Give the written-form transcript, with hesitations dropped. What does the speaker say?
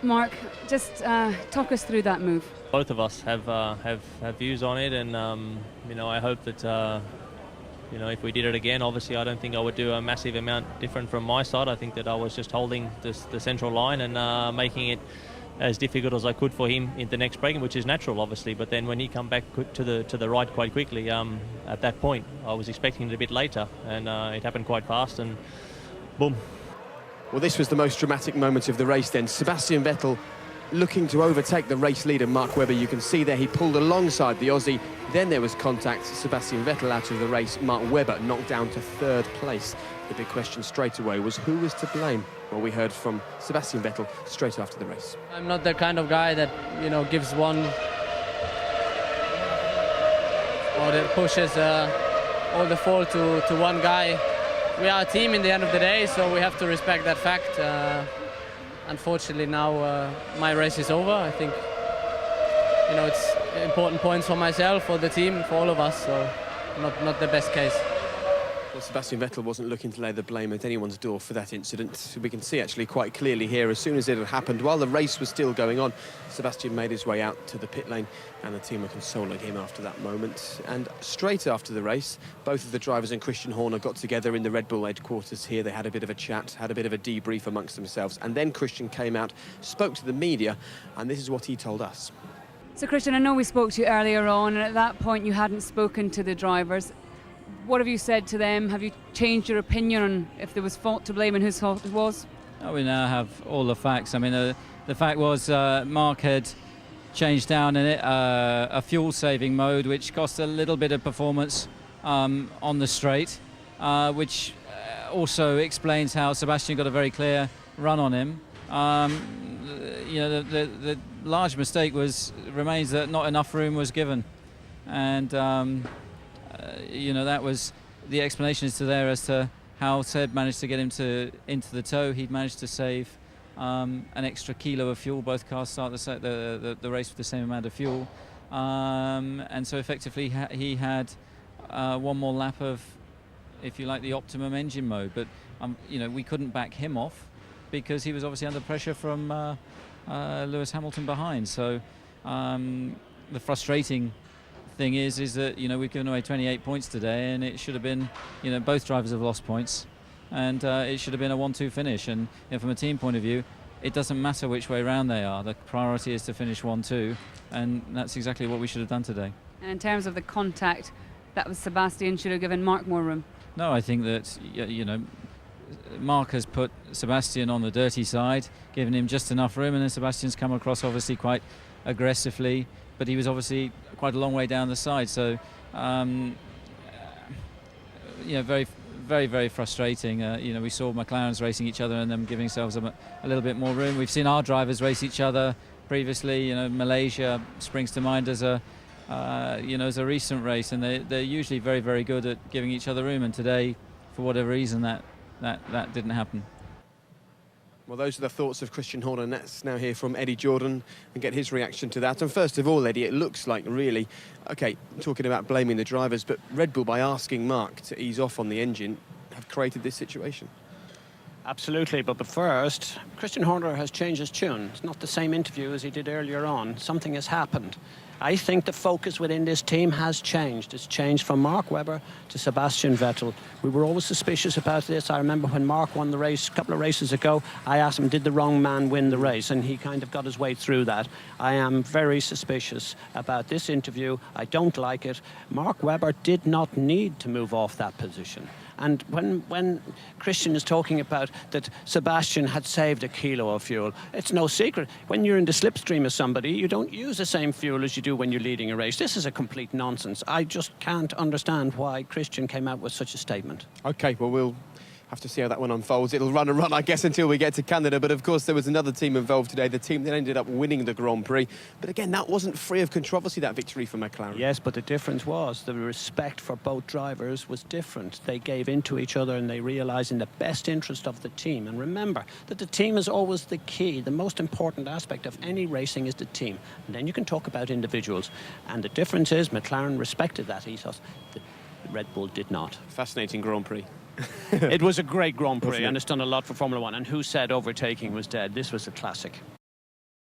Mark, just talk us through that move. Both of us have views on it, and I hope that if we did it again, obviously I don't think I would do a massive amount different from my side. I think that I was just holding the central line and making it as difficult as I could for him in the next braking, which is natural, obviously. But then when he come back to the right quite quickly, at that point I was expecting it a bit later, and it happened quite fast, and boom. Well, this was the most dramatic moment of the race then. Sebastian Vettel looking to overtake the race leader, Mark Webber. You can see there he pulled alongside the Aussie. Then there was contact. Sebastian Vettel out of the race. Mark Webber knocked down to third place. The big question straight away was who was to blame? Well, we heard from Sebastian Vettel straight after the race. I'm not the kind of guy that, gives one or that pushes all the fault to one guy. We are a team in the end of the day, so we have to respect that fact. Unfortunately, now my race is over. I think, it's important points for myself, for the team, for all of us, so not the best case. Well, Sebastian Vettel wasn't looking to lay the blame at anyone's door for that incident. We can see actually quite clearly here, as soon as it had happened, while the race was still going on, Sebastian made his way out to the pit lane, and the team were consoling him after that moment. And straight after the race, both of the drivers and Christian Horner got together in the Red Bull headquarters here. They had a bit of a chat, had a bit of a debrief amongst themselves, and then Christian came out, spoke to the media, and this is what he told us. So Christian, I know we spoke to you earlier on, and at that point you hadn't spoken to the drivers. What have you said to them? Have you changed your opinion on if there was fault to blame and whose fault it was? We now have all the facts. I mean, the fact was Mark had changed down in it a fuel-saving mode, which cost a little bit of performance on the straight, which also explains how Sebastian got a very clear run on him. The large mistake remains that not enough room was given, and that was the explanation as to how Seb managed to get him into the tow. He'd managed to save an extra kilo of fuel. Both cars start the race with the same amount of fuel, and so effectively he had one more lap of, if you like, the optimum engine mode. But we couldn't back him off because he was obviously under pressure from Lewis Hamilton behind. So the frustrating thing is that we've given away 28 points today, and it should have been, both drivers have lost points, and it should have been a 1-2 finish. And from a team point of view, it doesn't matter which way round they are. The priority is to finish 1-2, and that's exactly what we should have done today. And in terms of the contact, that was Sebastian should have given Mark more room. No, I think that Mark has put Sebastian on the dirty side, given him just enough room, and then Sebastian's come across obviously quite aggressively, but he was obviously quite a long way down the side. So very, very, very frustrating. We saw McLarens racing each other and them giving themselves a little bit more room. We've seen our drivers race each other previously. Malaysia springs to mind as a recent race, and they're usually very, very good at giving each other room. And today, for whatever reason, that didn't happen. Well, those are the thoughts of Christian Horner. Let's now hear from Eddie Jordan and get his reaction to that. And first of all, Eddie, it looks like really, OK, talking about blaming the drivers, but Red Bull, by asking Mark to ease off on the engine, have created this situation. Absolutely, but first, Christian Horner has changed his tune. It's not the same interview as he did earlier on. Something has happened. I think the focus within this team has changed. It's changed from Mark Webber to Sebastian Vettel. We were always suspicious about this. I remember when Mark won the race a couple of races ago, I asked him, did the wrong man win the race? And he kind of got his way through that. I am very suspicious about this interview. I don't like it. Mark Webber did not need to move off that position. And when Christian is talking about that Sebastian had saved a kilo of fuel, it's no secret. When you're in the slipstream of somebody, you don't use the same fuel as you do when you're leading a race. This is a complete nonsense. I just can't understand why Christian came out with such a statement. OK, well, we'll have to see how that one unfolds. It'll run and run, I guess, until we get to Canada. But, of course, there was another team involved today, the team that ended up winning the Grand Prix. But, again, that wasn't free of controversy, that victory for McLaren. Yes, but the difference was the respect for both drivers was different. They gave in to each other and they realised in the best interest of the team. And remember that the team is always the key. The most important aspect of any racing is the team. And then you can talk about individuals. And the difference is McLaren respected that ethos. The Red Bull did not. Fascinating Grand Prix. It was a great Grand Prix, and it's done a lot for Formula One. And who said overtaking was dead? This was a classic.